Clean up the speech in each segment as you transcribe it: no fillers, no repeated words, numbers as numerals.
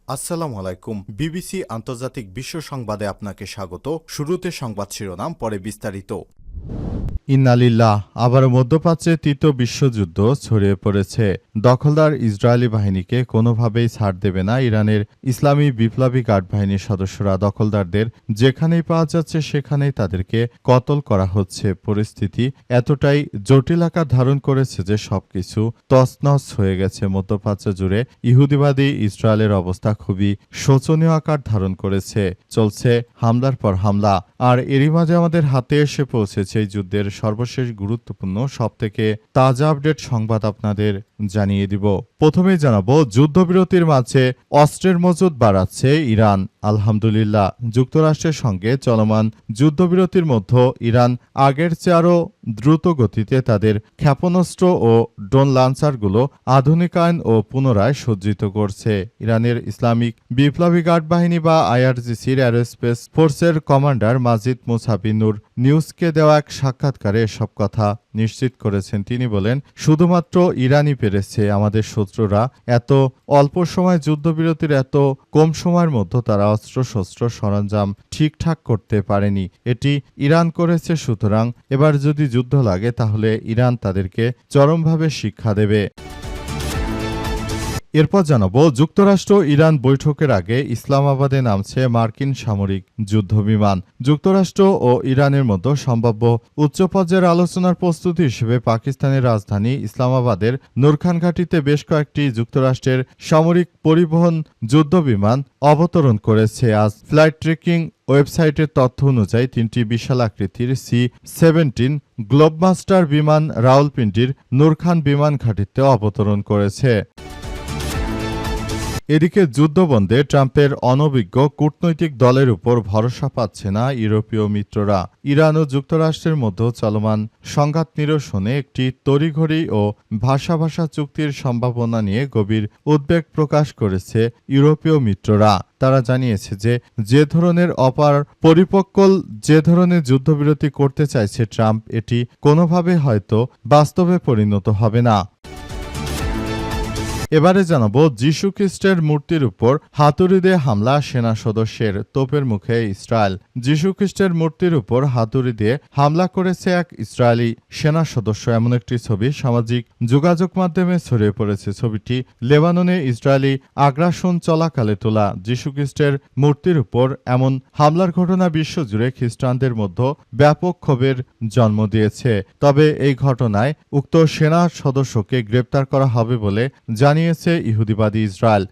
আসসালামু আলাইকুম। বিবিসি আন্তর্জাতিক বিশ্ব সংবাদে আপনাকে স্বাগত। শুরুতে সংবাদ শিরোনাম, পরে বিস্তারিত। ইন্নালিল্লাহ, আবারও মধ্যপ্রাচ্যে তৃতীয় বিশ্বযুদ্ধ ছড়িয়ে পড়েছে। দখলদার ইসরায়েলি বাহিনীকে কোনোভাবেই ছাড় দেবে না ইরানের ইসলামী বিপ্লবী গার্ড বাহিনীর সদস্যরা। দখলদারদের যেখানেই পাওয়া যাচ্ছে সেখানেই তাদেরকে কতল করা হচ্ছে। পরিস্থিতি এতটাই জটিল আকার ধারণ করেছে যে সবকিছু তছনছ হয়ে গেছে। মধ্যপ্রাচ্য জুড়ে ইহুদিবাদী ইসরায়েলের অবস্থা খুবই শোচনীয় আকার ধারণ করেছে। চলছে হামলার পর হামলা, আর এরই মাঝে আমাদের হাতে এসে পৌঁছেছে এই যুদ্ধের সর্বশেষ গুরুত্বপূর্ণ সবথেকে তাজা আপডেট সংবাদ আপনাদের জানিয়ে দিব। প্রথমেই জানাবো, যুদ্ধবিরতির মাঝে অস্ত্রের মজুদ বাড়াচ্ছে ইরান। আলহামদুলিল্লাহ, যুক্তরাষ্ট্রের সঙ্গে চলমান যুদ্ধবিরতির মধ্যে ইরান আগের চেয়ে আরও দ্রুত গতিতে তাদের ক্ষেপণাস্ত্র ও ড্রোন লঞ্চারগুলো আধুনিকায়ন ও পুনরায় সজ্জিত করছে। ইরানের ইসলামিক বিপ্লবী গার্ড বাহিনী বা আইআরজিসির অ্যারোস্পেস ফোর্সের কমান্ডার মাজিদ মুসাবি নূর নিউজকে দেওয়া এক সাক্ষাৎকারে এসব কথা নিশ্চিত করেছেন। তিনি বলেন, শুধুমাত্র ইরানই পেরেছে। আমাদের শত্রুরা এত অল্প সময় যুদ্ধবিরতির এত কম সময়ের মধ্যে তারা অস্ত্রশস্ত্র সরঞ্জাম ঠিকঠাক করতে পারেনি। এটি ইরান করেছে। সুতরাং এবার যদি যুদ্ধ লাগে তাহলে ইরান তাদেরকে চরমভাবে শিক্ষা দেবে। এরপর জানাবো, যুক্তরাষ্ট্র ইরান বৈঠকের আগে ইসলামাবাদে নামছে মার্কিন সামরিক যুদ্ধবিমান। যুক্তরাষ্ট্র ও ইরানের মধ্যে সম্ভাব্য উচ্চ পর্যায়ের আলোচনার প্রস্তুতি হিসেবে পাকিস্তানের রাজধানী ইসলামাবাদের নূরখান ঘাঁটিতে বেশ কয়েকটি যুক্তরাষ্ট্রের সামরিক পরিবহন যুদ্ধবিমান অবতরণ করেছে। আজ ফ্লাইট ট্র্যাকিং ওয়েবসাইটের তথ্য অনুযায়ী তিনটি বিশাল আকৃতির C-17 গ্লোবমাস্টার বিমান রাওয়ালপিন্ডির নূরখান বিমান ঘাঁটিতে অবতরণ করেছে। এদিকে যুদ্ধবন্ধে ট্রাম্পের অনভিজ্ঞ কূটনৈতিক দলের উপর ভরসা পাচ্ছে না ইউরোপীয় মিত্ররা। ইরান ও যুক্তরাষ্ট্রের মধ্যে চলমান সংঘাত নিরসনে একটি তড়িঘড়ি ও ভাষা চুক্তির সম্ভাবনা নিয়ে গভীর উদ্বেগ প্রকাশ করেছে ইউরোপীয় মিত্ররা। তারা জানিয়েছে যে ধরনের যে ধরনের যুদ্ধবিরতি করতে চাইছে ট্রাম্প, এটি কোনোভাবে হয়তো বাস্তবে পরিণত হবে না। এবারে জানাবো, যীশু খ্রিস্টের মূর্তির উপর হাতুড়ি দিয়ে হামলা সেনা সদস্যের, তোপের মুখে ইসরায়েল। যীশু খ্রিস্টের মূর্তির উপর হাতুড়ি দিয়ে হামলা করেছে এক ইসরায়েলি সেনা সদস্য। এমন একটি ছবি সামাজিক যোগাযোগ মাধ্যমে ছড়িয়ে পড়েছে। ছবিটি লেবাননে ইসরায়েলি আগ্রাসন চলাকালে তোলা। যীশু খ্রিস্টের মূর্তির উপর এমন হামলার ঘটনা বিশ্বজুড়ে খ্রিস্টানদের মধ্যে ব্যাপক ক্ষোভের জন্ম দিয়েছে। তবে এই ঘটনায় উক্ত সেনা সদস্যকে গ্রেপ্তার করা হবে বলে জানিয়েছে ইহুদিবাদী ইসরায়েল।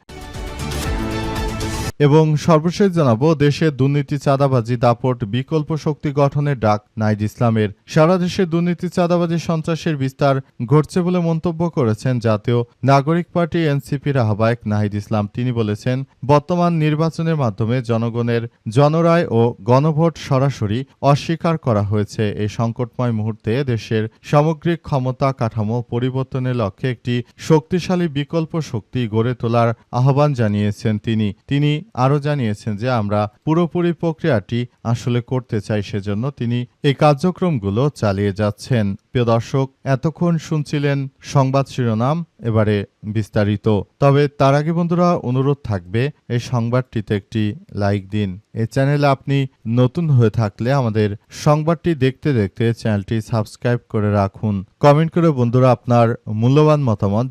এবং সর্বশেষ জানাবো, দেশে দুর্নীতি, চাঁদাবাজি, দাপট, বিকল্প শক্তি গঠনের ডাক নাহিদ ইসলামের। সারা দেশে দুর্নীতি, চাঁদাবাজি, সন্ত্রাসের বিস্তার ঘটছে বলে মন্তব্য করেছেন জাতীয় নাগরিক পার্টি এনসিপির আহ্বায়ক নাহিদ ইসলাম। তিনি বলেছেন, বর্তমান নির্বাচনের মাধ্যমে জনগণের জনরায় ও গণভোট সরাসরি অস্বীকার করা হয়েছে। এই সংকটময় মুহূর্তে দেশের সামগ্রিক ক্ষমতা কাঠামো পরিবর্তনের লক্ষ্যে একটি শক্তিশালী বিকল্প শক্তি গড়ে তোলার আহ্বান জানিয়েছেন তিনি আরও জানিয়েছেন যে আমরা পুরোপুরি প্রক্রিয়াটি আসলে করতে চাই, সেজন্য তিনি এই কার্যক্রমগুলো চালিয়ে যাচ্ছেন। প্রিয় দর্শক, এতক্ষণ শুনছিলেন সংবাদ শিরোনাম, এবারে বিস্তারিত। তবে তার আগে বন্ধুরা, অনুরোধ থাকবে এই সংবাদটিতে একটি লাইক দিন। এই চ্যানেলে আপনি নতুন হয়ে থাকলে আমাদের সংবাদটি দেখতে চ্যানেলটি সাবস্ক্রাইব করে রাখুন। কমেন্ট করে বন্ধুরা আপনার মূল্যবান মতামত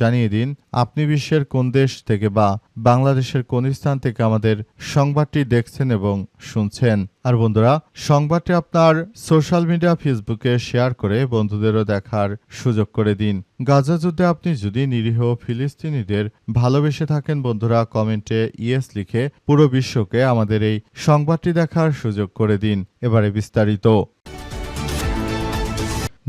জানিয়ে দিন আপনি বিশ্বের কোন দেশ থেকে বা বাংলাদেশের কোন স্থান থেকে আমাদের সংবাদটি দেখছেন এবং শুনছেন। আর বন্ধুরা, সংবাদটি আপনার সোশ্যাল মিডিয়া ফেসবুকে শেয়ার করে বন্ধুদেরও দেখার সুযোগ করে দিন। গাজা যুদ্ধে আপনি যদি নিরীহ ফিলিস্তিনিদের ভালোবেসে থাকেন বন্ধুরা, কমেন্টে ইয়েস লিখে পুরো বিশ্বকে আমাদের এই সংবাদটি দেখার সুযোগ করে দিন। এবারে বিস্তারিত।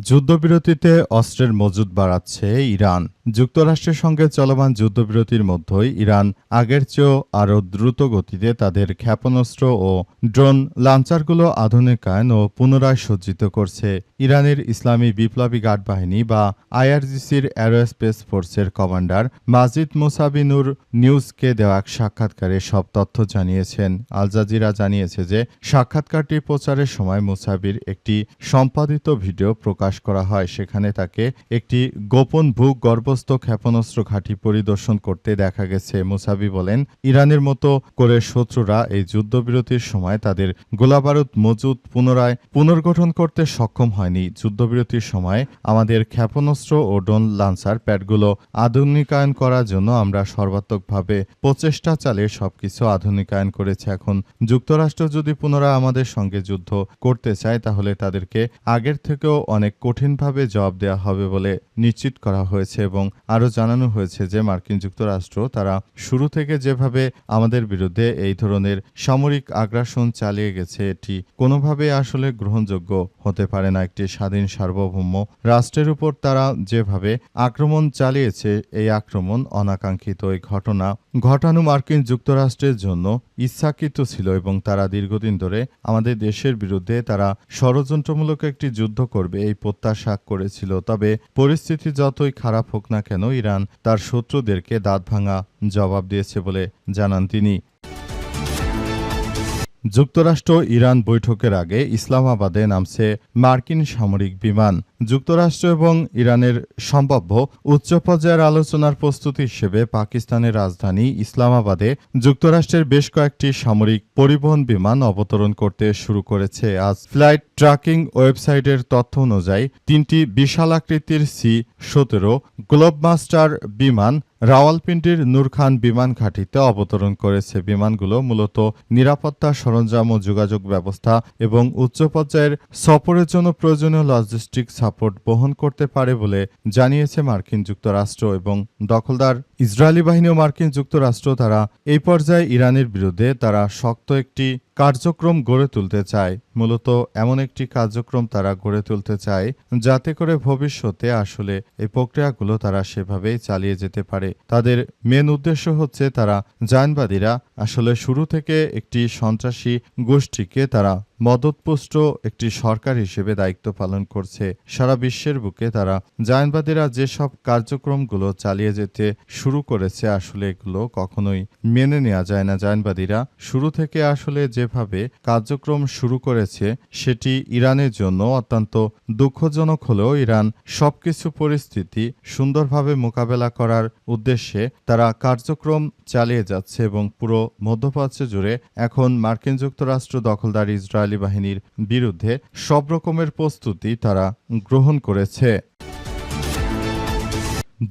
যুদ্ধবিরতিতে অস্ত্রের মজুদ বাড়াচ্ছে ইরান। যুক্তরাষ্ট্রের সঙ্গে চলমান যুদ্ধবিরতির মধ্যেই ইরান আগের চেয়েও আরও দ্রুত গতিতে তাদের ক্ষেপণাস্ত্র ও ড্রোন লঞ্চারগুলো আধুনিকায়ন ও পুনরায় সজ্জিত করছে। ইরানের ইসলামী বিপ্লবী গার্ড বাহিনী বা আইআরজিসির অ্যারোস্পেস ফোর্সের কমান্ডার মাজিদ মুসাবি নূর নিউজকে দেওয়া এক সাক্ষাৎকারে সব তথ্য জানিয়েছেন। আল জাজিরা জানিয়েছে যে সাক্ষাৎকারটি প্রচারের সময় মুসাবির একটি সম্পাদিত ভিডিও প্রকাশ করা হয়। সেখানে তাকে একটি গোপন ভূগর্ভস্থ সমস্ত ক্ষেপণাস্ত্র ঘাঁটি পরিদর্শন করতে দেখা গেছে। মুসাবি বলেন, ইরানের মতো করে শত্রুরা এই যুদ্ধবিরতির সময় তাদের গোলাবারুদ মজুদ পুনরায় পুনর্গঠন করতে সক্ষম হয়নি। যুদ্ধবিরতির সময় আমাদের ক্ষেপণাস্ত্র ও ড্রোন লান্সার প্যাডগুলো আধুনিকায়ন করার জন্য আমরা সর্বাত্মকভাবে প্রচেষ্টা চালিয়ে সবকিছু আধুনিকায়ন করেছে। এখন যুক্তরাষ্ট্র যদি পুনরায় আমাদের সঙ্গে যুদ্ধ করতে চায় তাহলে তাদেরকে আগের থেকেও অনেক কঠিনভাবে জবাব দেওয়া হবে বলে নিশ্চিত করা হয়েছে এবং আরও জানানো হয়েছে যে মার্কিন যুক্তরাষ্ট্র তারা শুরু থেকে যেভাবে আমাদের বিরুদ্ধে এই ধরনের সামরিক আগ্রাসন চালিয়ে গেছে এটি কোনোভাবেই আসলে গ্রহণযোগ্য হতে পারে না। একটি স্বাধীন সার্বভৌম রাষ্ট্রের উপর তারা যেভাবে আক্রমণ চালিয়েছে এই আক্রমণ অনাকাঙ্ক্ষিত। এই ঘটনা ঘটানো মার্কিন যুক্তরাষ্ট্রের জন্য ইচ্ছাকৃত ছিল এবং তারা দীর্ঘদিন ধরে আমাদের দেশের বিরুদ্ধে তারা ষড়যন্ত্রমূলক একটি যুদ্ধ করবে এই প্রত্যাশা করেছিল। তবে পরিস্থিতি যতই খারাপ হোক না কেন ইরান তার শত্রুদেরকে দাঁতভাঙা জবাব দিয়েছে বলে জানান তিনি। যুক্তরাষ্ট্র ইরান বৈঠকের আগে ইসলামাবাদে নামছে মার্কিন সামরিক বিমান। যুক্তরাষ্ট্র এবং ইরানের সম্ভাব্য উচ্চ পর্যায়ের আলোচনার প্রস্তুতি হিসেবে পাকিস্তানের রাজধানী ইসলামাবাদে যুক্তরাষ্ট্রের বেশ কয়েকটি সামরিক পরিবহন বিমান অবতরণ করতে শুরু করেছে। আজ ফ্লাইট ট্র্যাকিং ওয়েবসাইটের তথ্য অনুযায়ী 3টি বিশাল আকৃতির C-17 গ্লোবমাস্টার বিমান রাওয়ালপিন্ডির নূর খান বিমান ঘাঁটিতে অবতরণ করেছে। বিমানগুলো মূলত নিরাপত্তা সরঞ্জাম ও যোগাযোগ ব্যবস্থা এবং উচ্চ পর্যায়ের সফরের জন্য প্রয়োজনীয় লজিস্টিক সাপোর্ট বহন করতে পারে বলে জানিয়েছে মার্কিন যুক্তরাষ্ট্র এবং দখলদার ইসরায়েলি বাহিনী ও মার্কিন যুক্তরাষ্ট্র তারা এই পর্যায়ে ইরানের বিরুদ্ধে তারা শক্ত একটি কার্যক্রম গড়ে তুলতে চায়। মূলত এমন একটি কার্যক্রম তারা গড়ে তুলতে চায় যাতে করে ভবিষ্যতে আসলে এই প্রক্রিয়াগুলো তারা সেভাবেই চালিয়ে যেতে পারে। তাদের মেন উদ্দেশ্য হচ্ছে তারা জায়নবাদীরা আসলে শুরু থেকে একটি সন্ত্রাসী গোষ্ঠীকে তারা মদতপুষ্ট একটি সরকার হিসেবে দায়িত্ব পালন করছে। সারা বিশ্বের বুকে তারা জায়নবাদীরা যেসব কার্যক্রমগুলো চালিয়ে যেতে শুরু করেছে আসলে এগুলো কখনোই মেনে নেওয়া যায় না। জায়নবাদীরা শুরু থেকে আসলে যেভাবে কার্যক্রম শুরু করেছে সেটি ইরানের জন্য অত্যন্ত দুঃখজনক হলেও ইরান সবকিছু পরিস্থিতি সুন্দরভাবে মোকাবেলা করার উদ্দেশ্যে তারা কার্যক্রম চালিয়ে যাচ্ছে এবং পুরো মধ্যপ্রাচ্য জুড়ে এখন মার্কিন যুক্তরাষ্ট্র দখলদার ইসরায়েলি বাহিনীর বিরুদ্ধে সব রকমের প্রস্তুতি তারা গ্রহণ করেছে।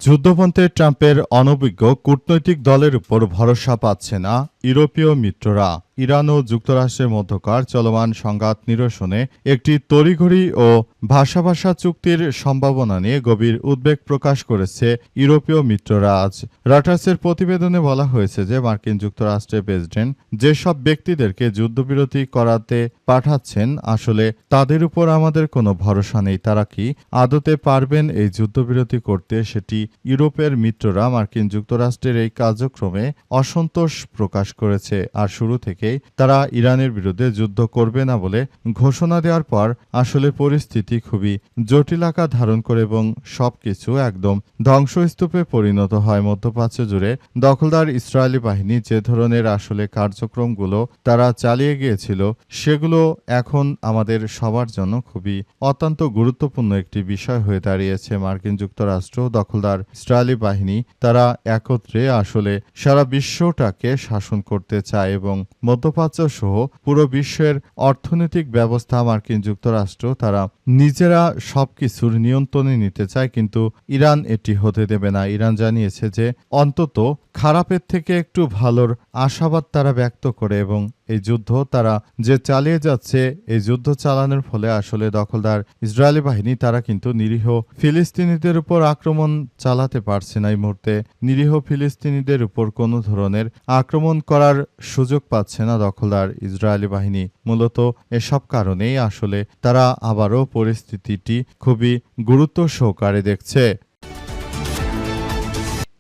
যুদ্ধপন্থে ট্রাম্পের অনভিজ্ঞ কূটনৈতিক দলের উপর ভরসা পাচ্ছে না ইউরোপীয় মিত্ররা। ইরান ও যুক্তরাষ্ট্রের মধ্যকার চলমান সংঘাত নিরসনে একটি তড়িঘড়ি ও ভাষা চুক্তির সম্ভাবনা নিয়ে গভীর উদ্বেগ প্রকাশ করেছে ইউরোপীয় মিত্ররা। আজ রয়টার্সের প্রতিবেদনে বলা হয়েছে যে মার্কিন যুক্তরাষ্ট্রের প্রেসিডেন্ট যেসব ব্যক্তিদেরকে যুদ্ধবিরতি করাতে পাঠাচ্ছেন আসলে তাদের উপর আমাদের কোনো ভরসা নেই। তারা কি আদতে পারবেন এই যুদ্ধবিরতি করতে সেটি ইউরোপের মিত্ররা মার্কিন যুক্তরাষ্ট্রের এই কার্যক্রমে অসন্তোষ প্রকাশ করেছে। আর শুরু থেকেই তারা ইরানের বিরুদ্ধে যুদ্ধ করবে না বলে ঘোষণা দেওয়ার পর আসলে পরিস্থিতি খুবই জটিল আকার ধারণ করে এবং সবকিছু একদম ধ্বংসস্তূপে পরিণত হয়। মধ্যপ্রাচ্য জুড়ে দখলদার ইসরায়েলি বাহিনী যে ধরনের আসলে কার্যক্রমগুলো তারা চালিয়ে গিয়েছিল সেগুলো এখন আমাদের সবার জন্য খুবই অত্যন্ত গুরুত্বপূর্ণ একটি বিষয় হয়ে দাঁড়িয়েছে। মার্কিন যুক্তরাষ্ট্র দখলদার ইসরায়েলি বাহিনী তারা একত্রে আসলে সারা বিশ্বটাকে শাসন করতে চায় এবং মধ্যপ্রাচ্য সহ পুরো বিশ্বের অর্থনৈতিক ব্যবস্থা মার্কিন যুক্তরাষ্ট্র তারা নিজেরা সবকিছুর নিয়ন্ত্রণে নিতে চায়, কিন্তু ইরান এটি হতে দেবে না। ইরান জানিয়েছে যে অন্তত খারাপের থেকে একটু ভালোর আশাবাদ তারা ব্যক্ত করে এবং এই যুদ্ধ তারা যে চালিয়ে যাচ্ছে এই যুদ্ধ চালানোর ফলে আসলে দখলদার ইসরায়েলি বাহিনী তারা কিন্তু নিরীহ ফিলিস্তিনিদের উপর আক্রমণ চালাতে পারছে না। এই মুহূর্তে নিরীহ ফিলিস্তিনিদের উপর কোনো ধরনের আক্রমণ করার সুযোগ পাচ্ছে না দখলদার ইসরায়েলি বাহিনী। মূলত এসব কারণেই আসলে তারা আবারও পরিস্থিতিটি খুবই গুরুত্ব সহকারে দেখছে।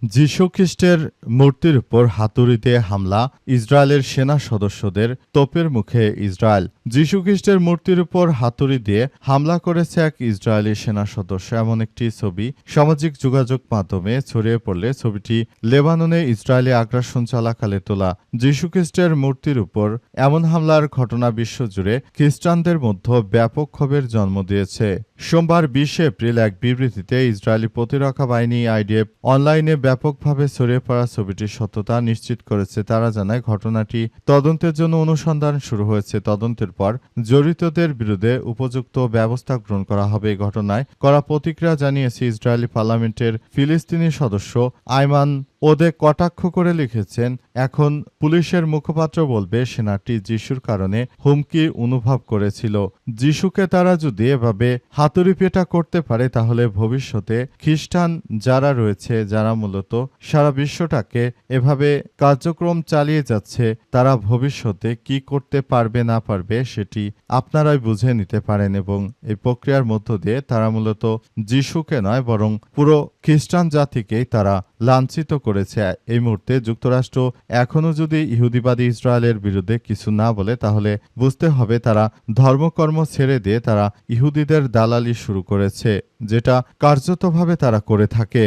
যীশুখ্রিস্টের মূর্তির উপর হাতুড়ি দিয়ে হামলা, ইসরায়েলের সেনা সদস্যদের তোপের মুখে ইসরায়েল। যীশুখ্রিস্টের মূর্তির উপর হাতুড়ি দিয়ে হামলা করেছে এক ইসরায়েলি সেনা সদস্য। এমন একটি ছবি সামাজিক যোগাযোগ মাধ্যমে ছড়িয়ে পড়লে ছবিটি লেবাননে ইসরায়েলি আগ্রাসন চলাকালে তোলা। যীশুখ্রিস্টের মূর্তির উপর এমন হামলার ঘটনা বিশ্বজুড়ে খ্রিস্টানদের মধ্যে ব্যাপক ক্ষোভের জন্ম দিয়েছে। সোমবার 20 এপ্রিল এক বিবৃতিতে ইসরায়েলি প্রতিরক্ষা বাহিনী আইডিএফ অনলাইনে ব্যাপকভাবে ছড়িয়ে পড়া ছবিটির সত্যতা নিশ্চিত করেছে। তারা জানায়, ঘটনাটি তদন্তের জন্য অনুসন্ধান শুরু হয়েছে। তদন্তের পর জড়িতদের বিরুদ্ধে উপযুক্ত ব্যবস্থা গ্রহণ করা হবে। এই ঘটনায় কড়া প্রতিক্রিয়া জানিয়েছে ইসরায়েলি পার্লামেন্টের ফিলিস্তিনি সদস্য আইমান ওদে কটাক্ষ করে লিখেছেন, এখন পুলিশের মুখপাত্র বলবে সেনাটি যিশুর কারণে হুমকি অনুভব করেছিল। যিশুকে তারা যদি এভাবে হাতুড়িপেটা করতে পারে তাহলে ভবিষ্যতে খ্রিস্টান যারা রয়েছে, যারা মূলত সারা বিশ্বটাকে এভাবে কার্যক্রম চালিয়ে যাচ্ছে, তারা ভবিষ্যতে কি করতে পারবে না পারবে সেটি আপনারাই বুঝে নিতে পারেন। এবং এই প্রক্রিয়ার মধ্য দিয়ে তারা মূলত যিশুকে নয় বরং পুরো খ্রিস্টান জাতিকেই তারা লাঞ্ছিত করেছে। এই মুহূর্তে যুক্তরাষ্ট্র এখনও যদি ইহুদিবাদী ইসরায়েলের বিরুদ্ধে কিছু না বলে তাহলে বুঝতে হবে তারা ধর্মকর্ম ছেড়ে দিয়ে তারা ইহুদিদের দালালি শুরু করেছে, যেটা কার্যতভাবে তারা করে থাকে।